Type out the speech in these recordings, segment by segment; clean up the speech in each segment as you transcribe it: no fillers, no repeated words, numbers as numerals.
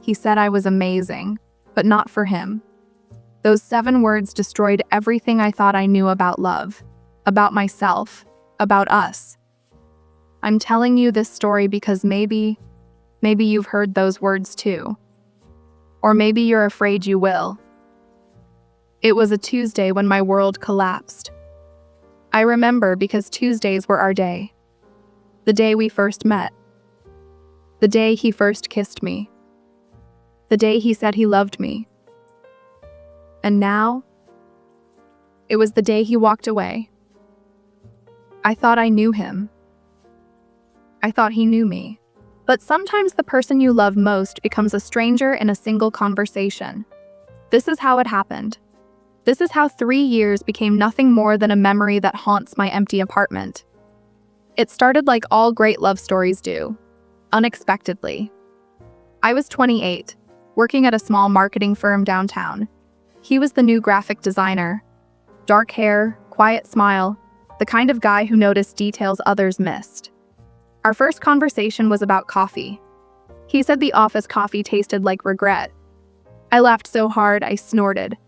He said I was amazing, but not for him. Those 7 words destroyed everything I thought I knew about love, about myself, about us. I'm telling you this story because maybe you've heard those words too. Or maybe you're afraid you will. It was a Tuesday when my world collapsed. I remember because Tuesdays were our day. The day we first met. The day he first kissed me. The day he said he loved me. And now, it was the day he walked away. I thought I knew him. I thought he knew me. But sometimes the person you love most becomes a stranger in a single conversation. This is how it happened. This is how 3 years became nothing more than a memory that haunts my empty apartment. It started like all great love stories do, unexpectedly. I was 28, working at a small marketing firm downtown. He was the new graphic designer. Dark hair, quiet smile, the kind of guy who noticed details others missed. Our first conversation was about coffee. He said the office coffee tasted like regret. I laughed so hard I snorted.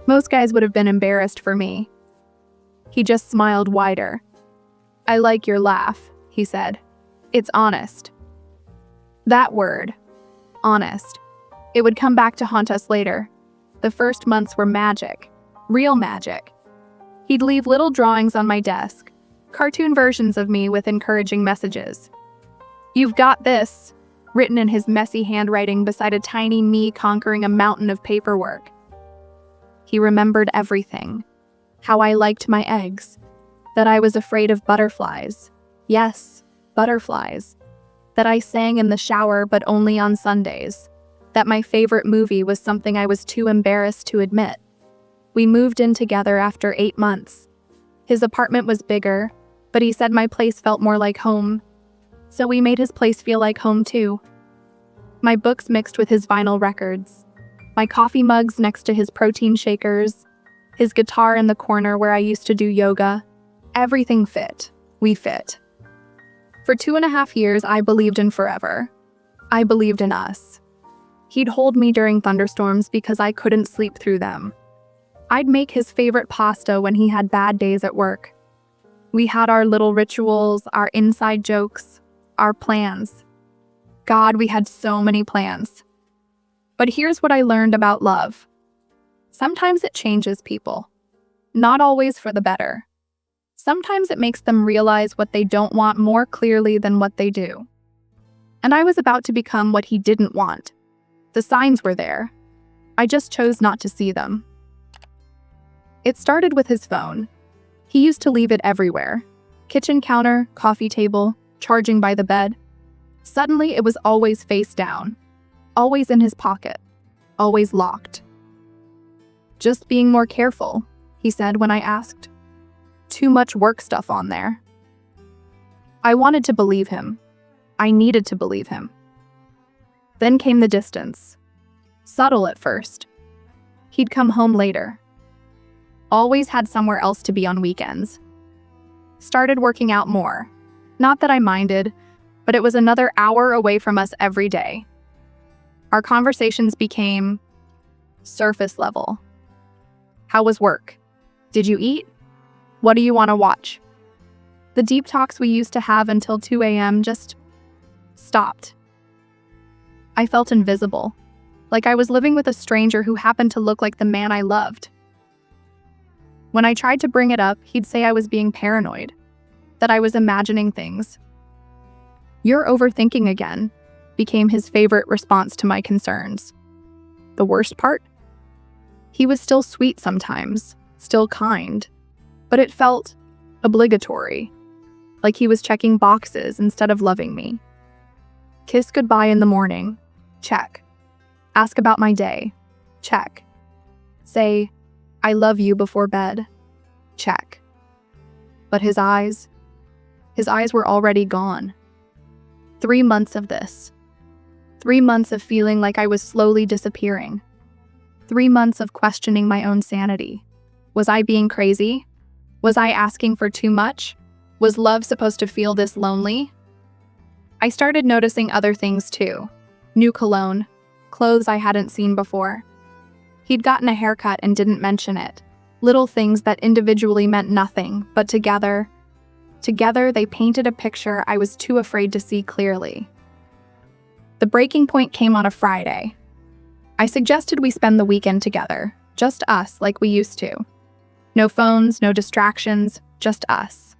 Most guys would have been embarrassed for me. He just smiled wider. I like your laugh, he said. It's honest. That word, honest, it would come back to haunt us later. The first months were magic, real magic. He'd leave little drawings on my desk, cartoon versions of me with encouraging messages. You've got this, written in his messy handwriting beside a tiny me conquering a mountain of paperwork. He remembered everything. How I liked my eggs. That I was afraid of butterflies. Yes, butterflies. That I sang in the shower but only on Sundays. That my favorite movie was something I was too embarrassed to admit. We moved in together after 8 months. His apartment was bigger, but he said my place felt more like home. So we made his place feel like home too. My books mixed with his vinyl records. My coffee mugs next to his protein shakers. His guitar in the corner where I used to do yoga. Everything fit. We fit. For 2.5 years, I believed in forever. I believed in us. He'd hold me during thunderstorms because I couldn't sleep through them. I'd make his favorite pasta when he had bad days at work. We had our little rituals, our inside jokes, our plans. God, we had so many plans. But here's what I learned about love. Sometimes it changes people. Not always for the better. Sometimes it makes them realize what they don't want more clearly than what they do. And I was about to become what he didn't want. The signs were there. I just chose not to see them. It started with his phone. He used to leave it everywhere. Kitchen counter, coffee table, charging by the bed. Suddenly, it was always face down. Always in his pocket. Always locked. Just being more careful, he said when I asked. Too much work stuff on there. I wanted to believe him. I needed to believe him. Then came the distance. Subtle at first. He'd come home later. Always had somewhere else to be on weekends. Started working out more. Not that I minded, but it was another hour away from us every day. Our conversations became surface level. How was work? Did you eat? What do you want to watch? The deep talks we used to have until 2 a.m. just stopped. I felt invisible, like I was living with a stranger who happened to look like the man I loved. When I tried to bring it up, he'd say I was being paranoid, that I was imagining things. You're overthinking again, became his favorite response to my concerns. The worst part? He was still sweet sometimes, still kind, but it felt obligatory, like he was checking boxes instead of loving me. Kiss goodbye in the morning, check. Ask about my day, check. Say, I love you before bed, check. But his eyes were already gone. 3 months of this. 3 months of feeling like I was slowly disappearing. 3 months of questioning my own sanity. Was I being crazy? Was I asking for too much? Was love supposed to feel this lonely? I started noticing other things too. New cologne, clothes I hadn't seen before. He'd gotten a haircut and didn't mention it. Little things that individually meant nothing, but together they painted a picture I was too afraid to see clearly. The breaking point came on a Friday. I suggested we spend the weekend together, just us like we used to. No phones, no distractions, just us.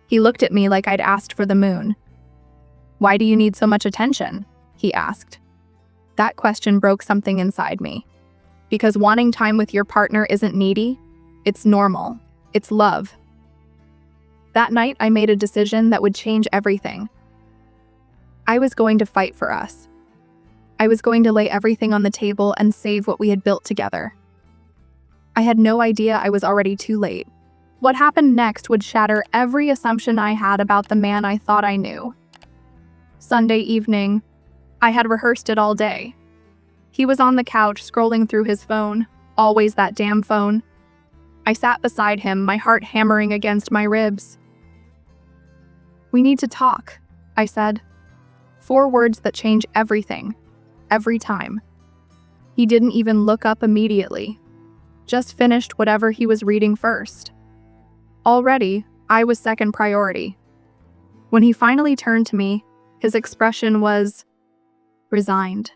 He looked at me like I'd asked for the moon. "Why do you need so much attention?" he asked. That question broke something inside me. Because wanting time with your partner isn't needy, it's normal, it's love. That night, I made a decision that would change everything. I was going to fight for us. I was going to lay everything on the table and save what we had built together. I had no idea I was already too late. What happened next would shatter every assumption I had about the man I thought I knew. Sunday evening, I had rehearsed it all day. He was on the couch scrolling through his phone, always that damn phone. I sat beside him, my heart hammering against my ribs. "We need to talk," I said. 4 words that change everything, every time. He didn't even look up immediately, just finished whatever he was reading first. Already, I was second priority. When he finally turned to me, his expression was resigned.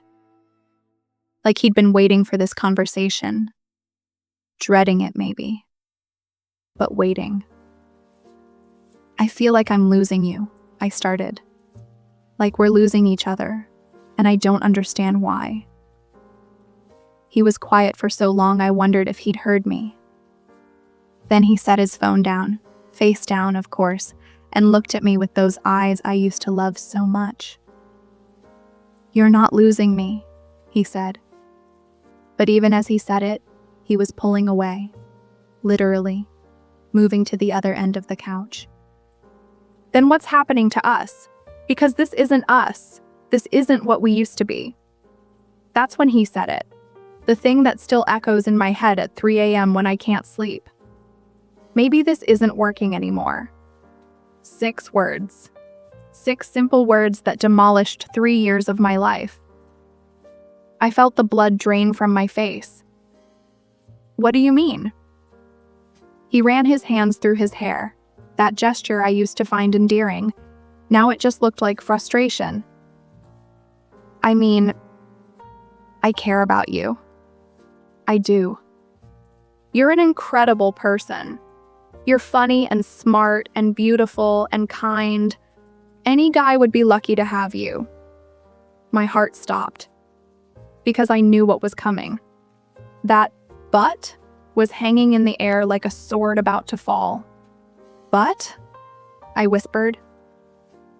Like he'd been waiting for this conversation. Dreading it, maybe. But waiting. "I feel like I'm losing you," I started. "Like we're losing each other, and I don't understand why." He was quiet for so long I wondered if he'd heard me. Then he set his phone down, face down, of course, and looked at me with those eyes I used to love so much. "You're not losing me," he said. But even as he said it, he was pulling away, literally, moving to the other end of the couch. Then what's happening to us? Because this isn't us. This isn't what we used to be. That's when he said it. The thing that still echoes in my head at 3 a.m. when I can't sleep. Maybe this isn't working anymore. 6 words. 6 simple words that demolished 3 years of my life. I felt the blood drain from my face. "What do you mean?" He ran his hands through his hair. That gesture I used to find endearing. Now it just looked like frustration. "I mean, I care about you. I do. You're an incredible person. You're funny and smart and beautiful and kind. Any guy would be lucky to have you." My heart stopped. Because I knew what was coming. That "but" was hanging in the air like a sword about to fall. "But?" I whispered.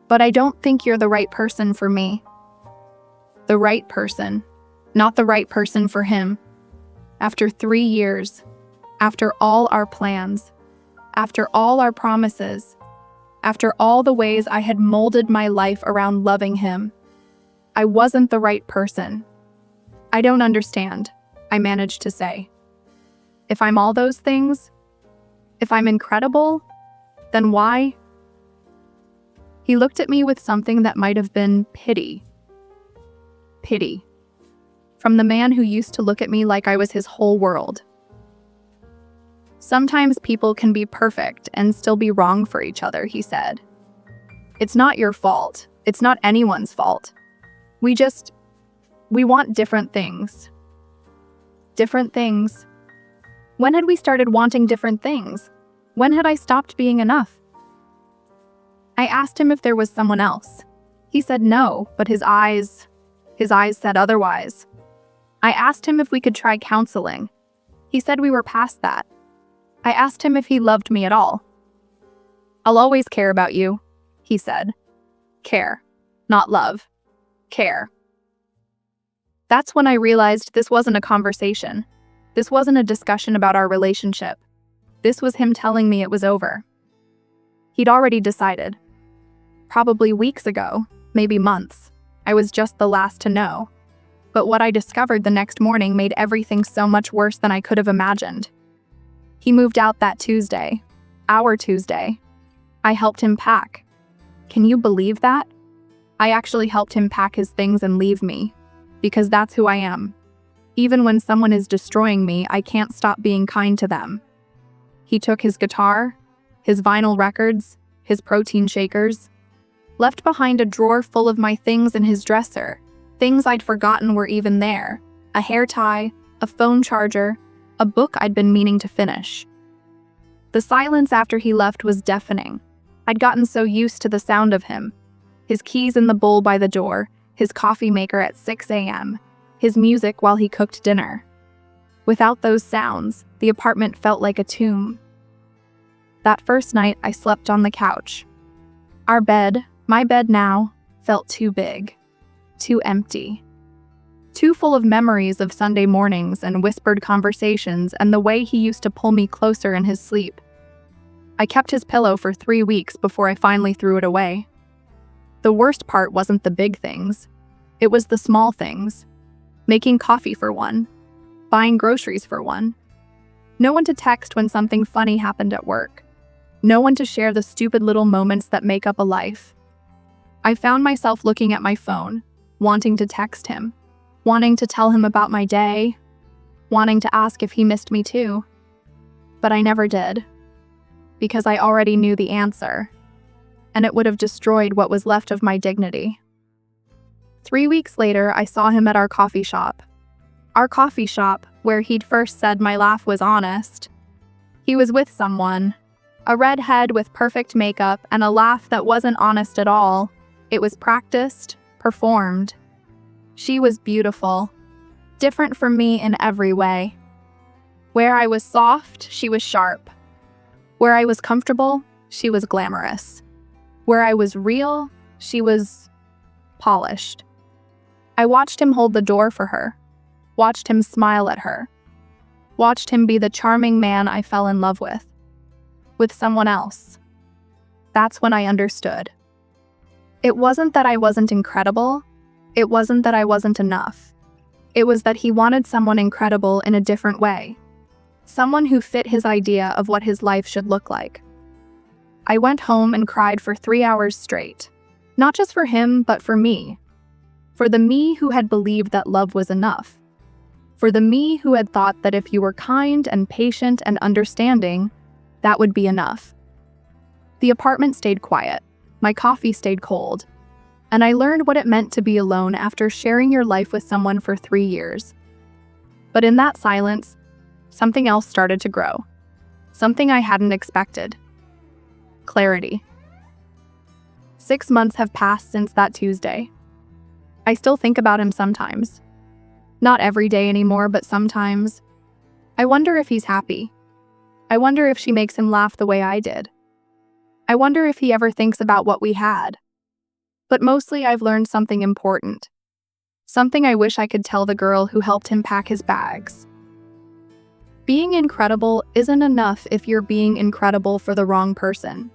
"But I don't think you're the right person for me." The right person, not the right person for him. After 3 years, after all our plans, after all our promises, after all the ways I had molded my life around loving him, I wasn't the right person. "I don't understand," I managed to say. "If I'm all those things, if I'm incredible, then why?" He looked at me with something that might have been pity. Pity. From the man who used to look at me like I was his whole world. "Sometimes people can be perfect and still be wrong for each other," he said. "It's not your fault. It's not anyone's fault. We want different things." Different things. When had we started wanting different things? When had I stopped being enough? I asked him if there was someone else. He said no, but his eyes said otherwise. I asked him if we could try counseling. He said we were past that. I asked him if he loved me at all. "I'll always care about you," he said. Care, not love. Care. That's when I realized this wasn't a conversation. This wasn't a discussion about our relationship. This was him telling me it was over. He'd already decided. Probably weeks ago, maybe months. I was just the last to know. But what I discovered the next morning made everything so much worse than I could have imagined. He moved out that Tuesday. Our Tuesday. I helped him pack. Can you believe that? I actually helped him pack his things and leave me. because that's who I am. Even when someone is destroying me, I can't stop being kind to them. He took his guitar, his vinyl records, his protein shakers, left behind a drawer full of my things in his dresser, things I'd forgotten were even there, a hair tie, a phone charger, a book I'd been meaning to finish. The silence after he left was deafening. I'd gotten so used to the sound of him. His keys in the bowl by the door, his coffee maker at 6 a.m., his music while he cooked dinner. Without those sounds, the apartment felt like a tomb. That first night, I slept on the couch. Our bed, my bed now, felt too big, too empty, too full of memories of Sunday mornings and whispered conversations and the way he used to pull me closer in his sleep. I kept his pillow for 3 weeks before I finally threw it away. The worst part wasn't the big things. It was the small things. Making coffee for one. Buying groceries for one. No one to text when something funny happened at work. No one to share the stupid little moments that make up a life. I found myself looking at my phone, wanting to text him, wanting to tell him about my day, wanting to ask if he missed me too. But I never did, because I already knew the answer, and it would have destroyed what was left of my dignity. 3 weeks later, I saw him at our coffee shop. Our coffee shop, where he'd first said my laugh was honest. He was with someone, a redhead with perfect makeup and a laugh that wasn't honest at all. It was practiced, performed. She was beautiful, different from me in every way. Where I was soft, she was sharp. Where I was comfortable, she was glamorous. Where I was real, she was polished. I watched him hold the door for her, watched him smile at her, watched him be the charming man I fell in love with someone else. That's when I understood. It wasn't that I wasn't incredible. It wasn't that I wasn't enough. It was that he wanted someone incredible in a different way. Someone who fit his idea of what his life should look like. I went home and cried for 3 hours straight. Not just for him, but for me. For the me who had believed that love was enough. For the me who had thought that if you were kind and patient and understanding, that would be enough. The apartment stayed quiet. My coffee stayed cold. And I learned what it meant to be alone after sharing your life with someone for 3 years. But in that silence, something else started to grow. Something I hadn't expected. Clarity. 6 months have passed since that Tuesday. I still think about him sometimes. Not every day anymore, but sometimes. I wonder if he's happy. I wonder if she makes him laugh the way I did. I wonder if he ever thinks about what we had. But mostly I've learned something important. Something I wish I could tell the girl who helped him pack his bags. Being incredible isn't enough if you're being incredible for the wrong person.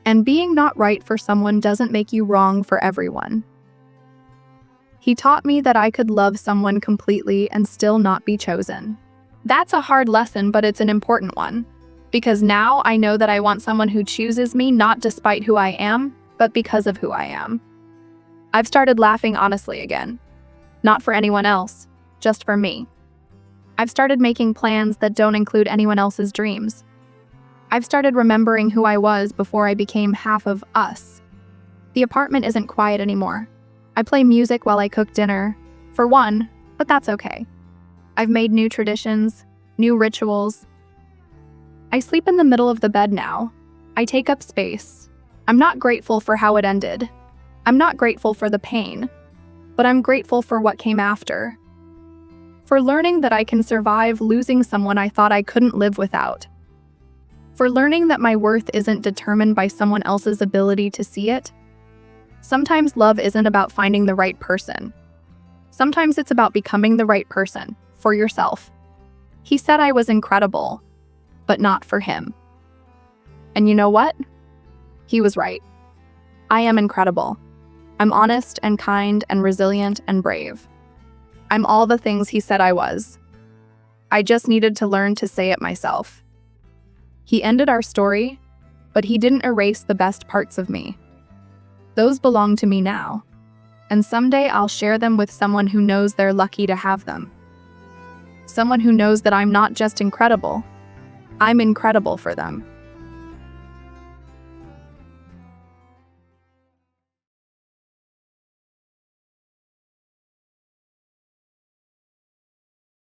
And being not right for someone doesn't make you wrong for everyone. He taught me that I could love someone completely and still not be chosen. That's a hard lesson, but it's an important one. Because now I know that I want someone who chooses me not despite who I am, but because of who I am. I've started laughing honestly again. Not for anyone else, just for me. I've started making plans that don't include anyone else's dreams. I've started remembering who I was before I became half of us. The apartment isn't quiet anymore. I play music while I cook dinner, for one, but that's okay. I've made new traditions, new rituals. I sleep in the middle of the bed now. I take up space. I'm not grateful for how it ended. I'm not grateful for the pain, but I'm grateful for what came after. For learning that I can survive losing someone I thought I couldn't live without. For learning that my worth isn't determined by someone else's ability to see it. Sometimes love isn't about finding the right person. Sometimes it's about becoming the right person for yourself. He said I was incredible, but not for him. And you know what? He was right. I am incredible. I'm honest and kind and resilient and brave. I'm all the things he said I was. I just needed to learn to say it myself. He ended our story, but he didn't erase the best parts of me. Those belong to me now. And someday I'll share them with someone who knows they're lucky to have them. Someone who knows that I'm not just incredible, I'm incredible for them.